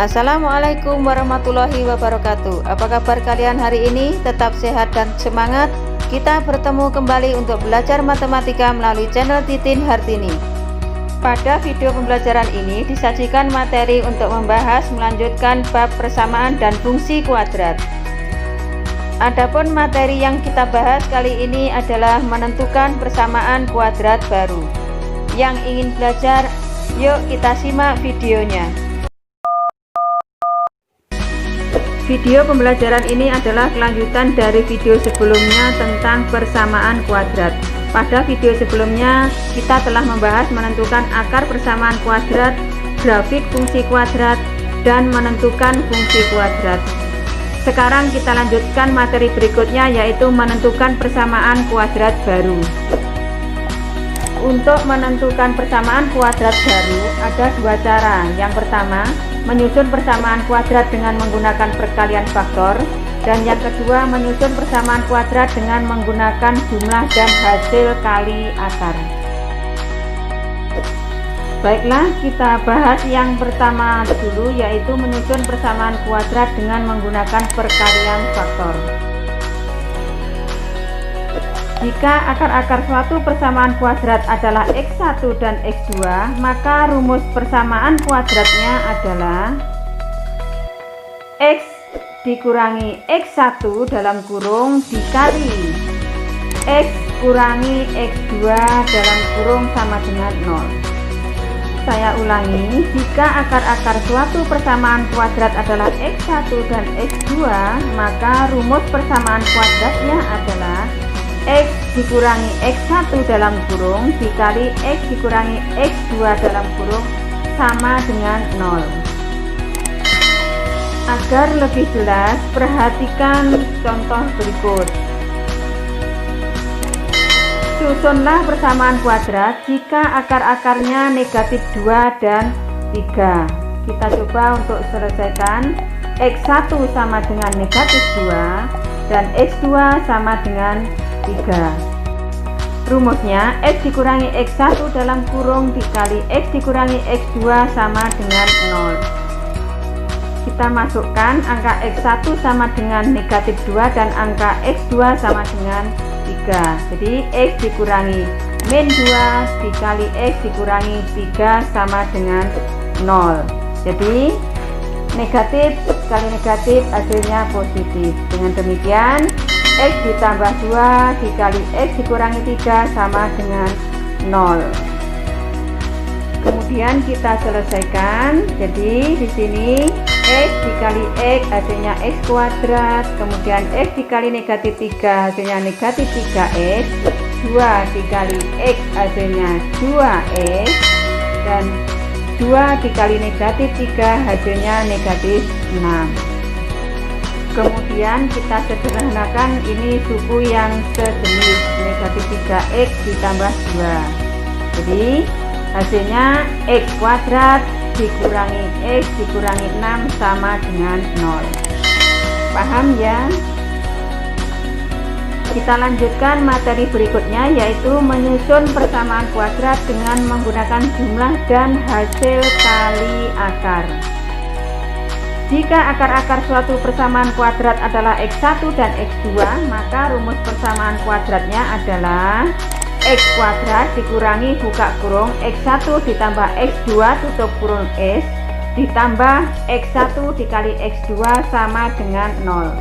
Assalamualaikum warahmatullahi wabarakatuh. Apa kabar kalian hari ini? Tetap sehat dan semangat. Kita bertemu kembali untuk belajar matematika melalui channel Titin Hartini. Pada video pembelajaran ini disajikan materi untuk membahas melanjutkan bab persamaan dan fungsi kuadrat. Adapun materi yang kita bahas kali ini adalah menentukan persamaan kuadrat baru. Yang ingin belajar, yuk kita simak videonya. Video pembelajaran ini adalah kelanjutan dari video sebelumnya tentang persamaan kuadrat. Pada video sebelumnya kita telah membahas menentukan akar persamaan kuadrat, grafik fungsi kuadrat, dan menentukan fungsi kuadrat. Sekarang kita lanjutkan materi berikutnya, yaitu menentukan persamaan kuadrat baru. Untuk menentukan persamaan kuadrat baru ada dua cara. Yang pertama, menyusun persamaan kuadrat dengan menggunakan perkalian faktor, dan yang kedua menyusun persamaan kuadrat dengan menggunakan jumlah dan hasil kali akar. Baiklah, kita bahas yang pertama dulu, yaitu menyusun persamaan kuadrat dengan menggunakan perkalian faktor. Jika akar-akar suatu persamaan kuadrat adalah X1 dan X2, maka rumus persamaan kuadratnya adalah X dikurangi X1 dalam kurung dikali X kurangi X2 dalam kurung sama dengan 0. Saya ulangi, jika akar-akar suatu persamaan kuadrat adalah X1 dan X2, maka rumus persamaan kuadratnya adalah X dikurangi X1 dalam kurung dikali X dikurangi X2 dalam kurung sama dengan 0. Agar lebih jelas, perhatikan contoh berikut. Susunlah persamaan kuadrat jika akar-akarnya negatif 2 dan 3. Kita coba untuk selesaikan. X1 sama dengan negatif 2 dan X2 sama dengan 3. Rumusnya X dikurangi X1 dalam kurung dikali X dikurangi X2 sama dengan 0. Kita masukkan angka X1 sama dengan negatif 2 dan angka X2 sama dengan 3. Jadi X dikurangi min 2 dikali X dikurangi 3 sama dengan 0. Jadi negatif kali negatif hasilnya positif. Dengan demikian X ditambah 2 dikali X dikurangi 3 sama dengan 0. Kemudian kita selesaikan. Jadi di sini X dikali X hasilnya X kuadrat, kemudian X dikali negatif 3 hasilnya negatif 3X, 2 dikali X hasilnya 2X, dan 2 dikali negatif 3 hasilnya negatif 6. Kemudian kita sederhanakan, ini suku yang sejenis, negatif 3X ditambah 2. Jadi hasilnya X kuadrat dikurangi X dikurangi 6 sama dengan 0. Paham ya? Kita lanjutkan materi berikutnya, yaitu menyusun persamaan kuadrat dengan menggunakan jumlah dan hasil kali akar. Jika akar-akar suatu persamaan kuadrat adalah X1 dan X2, maka rumus persamaan kuadratnya adalah X kuadrat dikurangi buka kurung X1 ditambah X2 tutup kurung S ditambah X1 dikali X2 sama dengan 0.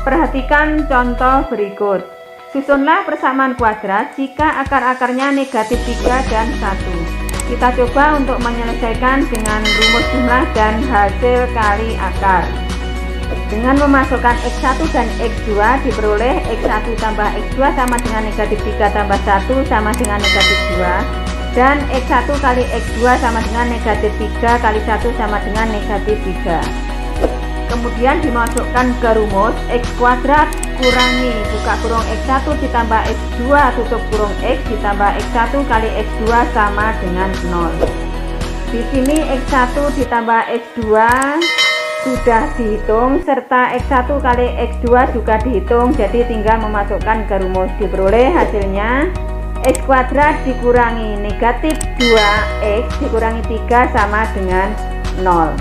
Perhatikan contoh berikut. Susunlah persamaan kuadrat jika akar-akarnya negatif 3 dan 1. Kita coba untuk menyelesaikan dengan rumus jumlah dan hasil kali akar. Dengan memasukkan X1 dan X2 diperoleh X1 tambah X2 sama dengan negatif 3 tambah 1 sama dengan negatif 2, dan X1 kali X2 sama dengan negatif 3 kali 1 sama dengan negatif 3. Kemudian dimasukkan ke rumus X kuadrat kurangi buka kurung X1 ditambah X2 tutup kurung X ditambah X1 kali X2 sama dengan 0. Di sini X1 ditambah X2 sudah dihitung, serta X1 kali X2 juga dihitung, jadi tinggal memasukkan ke rumus. Diperoleh hasilnya X kuadrat dikurangi negatif 2X dikurangi 3 sama dengan 0.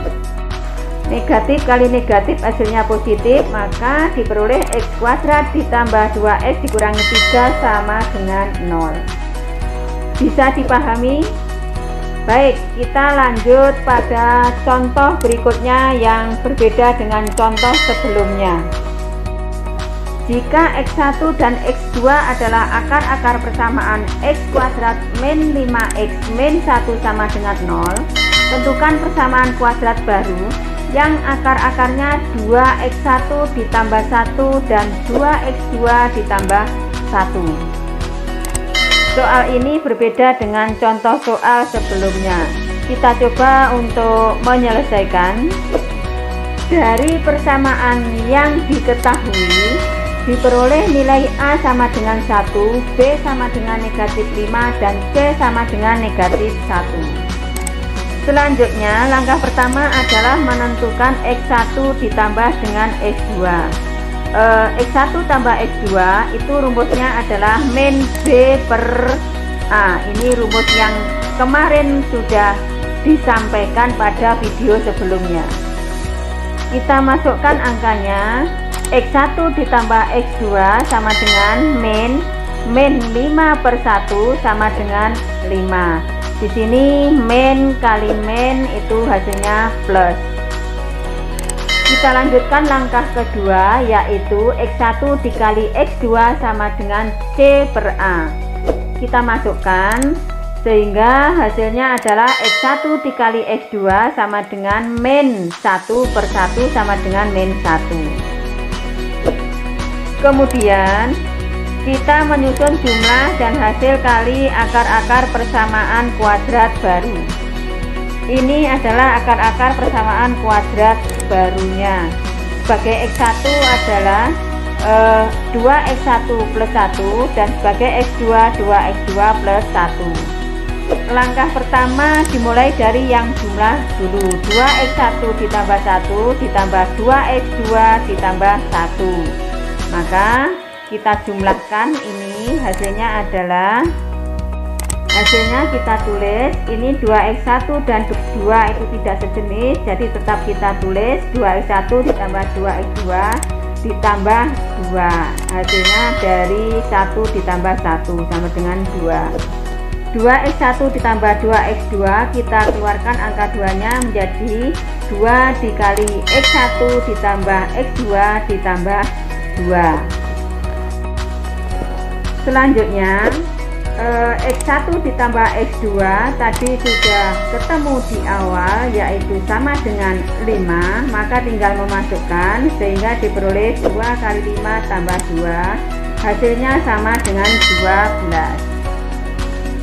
Negatif kali negatif hasilnya positif, maka diperoleh x kuadrat ditambah 2x dikurangi 3 sama dengan 0. Bisa dipahami? Baik, kita lanjut pada contoh berikutnya yang berbeda dengan contoh sebelumnya. Jika x1 dan x2 adalah akar-akar persamaan x kuadrat min 5x min 1 sama dengan 0, tentukan persamaan kuadrat baru yang akar-akarnya 2x1 ditambah 1 dan 2x2 ditambah 1. Soal ini berbeda dengan contoh soal sebelumnya. Kita coba untuk menyelesaikan. Dari persamaan yang diketahui, diperoleh nilai A sama dengan 1, B sama dengan negatif 5, dan C sama dengan negatif 1. Selanjutnya, langkah pertama adalah menentukan X1 ditambah dengan X2. X1 tambah X2 itu rumusnya adalah min B per A. Ini rumus yang kemarin sudah disampaikan pada video sebelumnya. Kita masukkan angkanya. X1 ditambah X2 sama dengan min 5 per 1 sama dengan 5. Di sini min kali min itu hasilnya plus. Kita lanjutkan langkah kedua, yaitu X1 dikali X2 sama dengan C per A. Kita masukkan sehingga hasilnya adalah X1 dikali X2 sama dengan min 1 per 1 sama dengan min 1. Kemudian kita menyusun jumlah dan hasil kali akar-akar persamaan kuadrat baru. Ini adalah akar-akar persamaan kuadrat barunya. Sebagai X1 adalah 2x1 plus 1 dan sebagai X2 2x2 plus 1. Langkah pertama dimulai dari yang jumlah dulu. 2x1 ditambah 1 ditambah 2x2 ditambah 1. Maka kita jumlahkan ini, hasilnya kita tulis ini 2x1 dan 2 itu tidak sejenis, jadi tetap kita tulis 2x1 ditambah 2x2 ditambah 2. Hasilnya dari 1 ditambah 1 sama dengan 2. 2x1 ditambah 2x2 kita keluarkan angka 2 nya menjadi 2 dikali x1 ditambah x2 ditambah 2. Selanjutnya X1 ditambah X2 tadi sudah ketemu di awal, yaitu sama dengan 5, maka tinggal memasukkan sehingga diperoleh 2 kali 5 tambah 2, hasilnya sama dengan 12.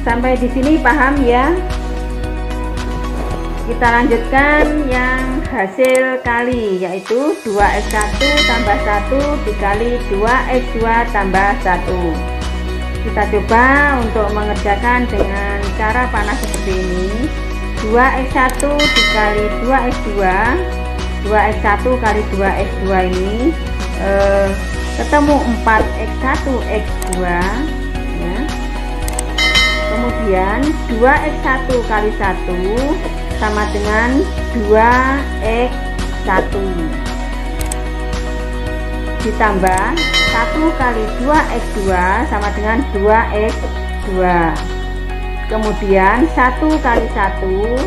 Sampai di sini paham ya? Kita lanjutkan yang hasil kali, yaitu 2x1 tambah 1 dikali 2x2 tambah 1. Kita coba untuk mengerjakan dengan cara panah seperti ini. 2x1 dikali 2x2, 2x1 kali 2x2 ini ketemu 4x1 x2 ya. Kemudian 2x1 kali 1 sama dengan 2x1 ditambah 1 kali 2x2 sama dengan 2x2. Kemudian 1 kali 1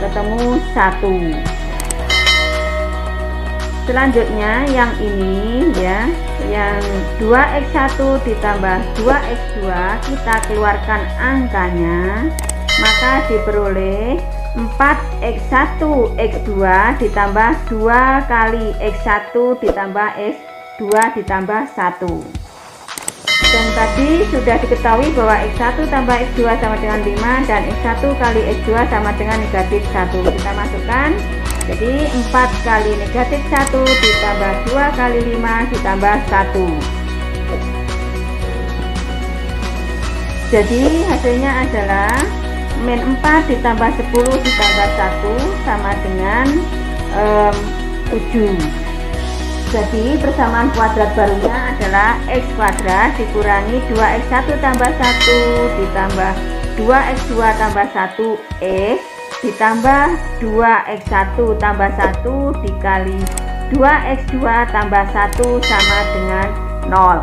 ketemu 1. Selanjutnya yang ini ya, yang 2x1 ditambah 2x2 kita keluarkan angkanya, maka diperoleh 4x1 x2 ditambah 2 kali x1 ditambah x2 ditambah 1. Dan tadi sudah diketahui bahwa x1 tambah x2 sama dengan 5 dan x1 kali x2 sama dengan negatif 1. Kita masukkan, jadi 4 kali negatif 1 ditambah 2 kali 5 ditambah 1. Jadi hasilnya adalah min 4 ditambah 10 ditambah 1 sama dengan 7. Jadi persamaan kuadrat barunya adalah x kuadrat dikurangi 2x1 tambah 1 ditambah 2x2 tambah 1 x ditambah 2x1 tambah 1 dikali 2x2 tambah 1 sama dengan 0.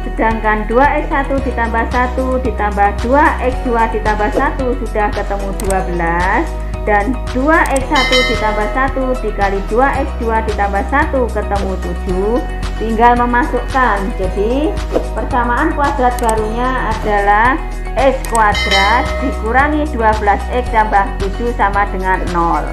Sedangkan 2x1 ditambah 1 ditambah 2x2 ditambah 1 sudah ketemu 12, dan 2x1 ditambah 1 dikali 2x2 ditambah 1 ketemu 7. Tinggal memasukkan. Jadi persamaan kuadrat barunya adalah x kuadrat dikurangi 12x tambah 7 sama dengan 0.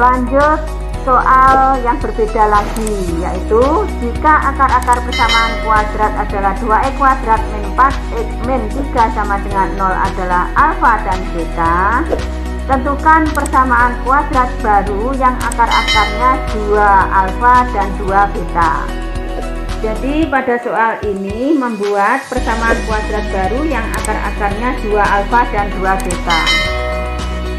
Lanjut soal yang berbeda lagi, yaitu jika akar-akar persamaan kuadrat adalah 2x kuadrat min 4x min 3 sama dengan 0 adalah alfa dan beta, tentukan persamaan kuadrat baru yang akar-akarnya 2 alfa dan 2 beta. Jadi pada soal ini membuat persamaan kuadrat baru yang akar-akarnya 2 alfa dan 2 beta.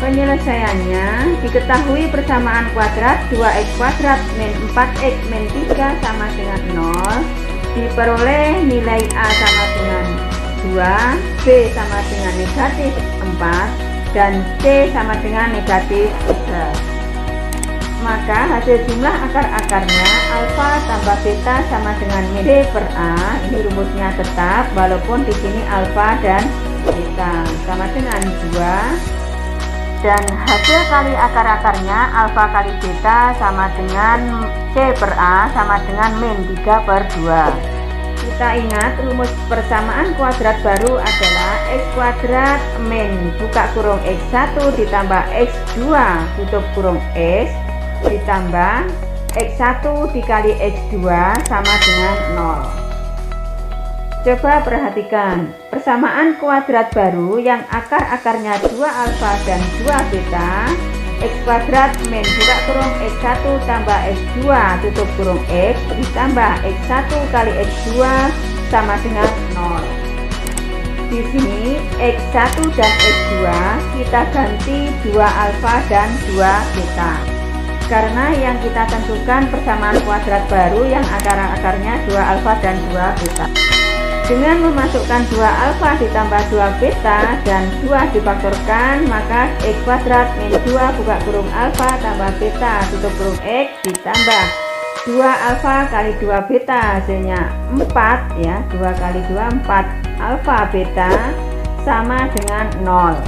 Penyelesaiannya diketahui persamaan kuadrat 2x kuadrat min 4x min 3 sama dengan 0, diperoleh nilai A sama dengan 2, B sama dengan negatif 4, dan C sama dengan negatif 3. Maka hasil jumlah akar-akarnya alfa tambah beta sama dengan min B per A. Ini rumusnya tetap walaupun di sini alfa dan beta sama dengan 2. Dan hasil kali akar-akarnya alfa kali beta sama dengan C per A sama dengan min 3 per 2. Kita ingat rumus persamaan kuadrat baru adalah x kuadrat min buka kurung x1 ditambah x2 tutup kurung x ditambah x1 dikali x2 sama dengan 0. Coba perhatikan persamaan kuadrat baru yang akar-akarnya 2 alfa dan 2 beta, x kuadrat min buka kurung x1 tambah x2 tutup kurung x ditambah x1 kali x2 sama dengan 0. Di sini x1 dan x2 kita ganti 2 alfa dan 2 beta, karena yang kita tentukan persamaan kuadrat baru yang akar-akarnya 2 alfa dan 2 beta. Dengan memasukkan 2 alfa ditambah 2 beta dan 2 difaktorkan, maka x kuadrat min 2 buka kurung alfa tambah beta tutup kurung x ditambah 2 alfa kali 2 beta hasilnya 4 ya, 2 kali 2 4 alfa beta sama dengan 0.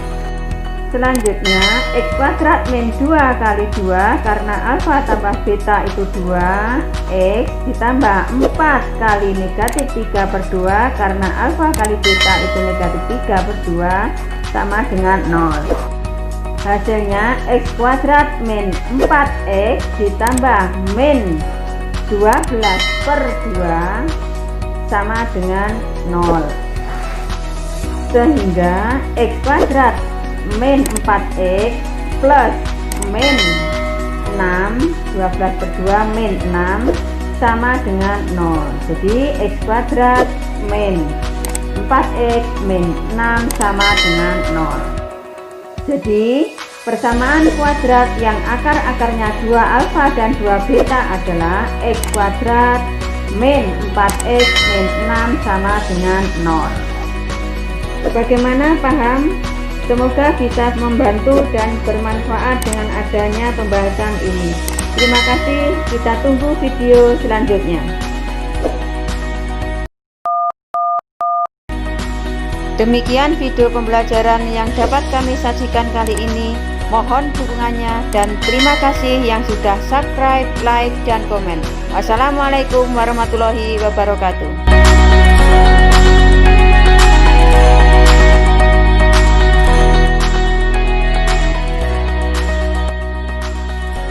Selanjutnya x kuadrat min 2 kali 2 karena alfa tambah beta itu 2 x ditambah 4 kali negatif 3 per 2 karena alfa kali beta itu negatif 3 per 2 sama dengan 0. Hasilnya x kuadrat min 4x ditambah min 12 per 2 sama dengan 0. Sehingga x kuadrat min 4x plus min 6 12 per 2 min 6 sama dengan 0. Jadi x kuadrat min 4x min 6 sama dengan 0. Jadi persamaan kuadrat yang akar-akarnya 2 alfa dan 2 beta adalah x kuadrat min 4x min 6 sama dengan 0. Bagaimana paham? Semoga bisa membantu dan bermanfaat dengan adanya pembahasan ini. Terima kasih, kita tunggu video selanjutnya. Demikian video pembelajaran yang dapat kami sajikan kali ini. Mohon dukungannya dan terima kasih yang sudah subscribe, like, dan komen. Wassalamualaikum warahmatullahi wabarakatuh.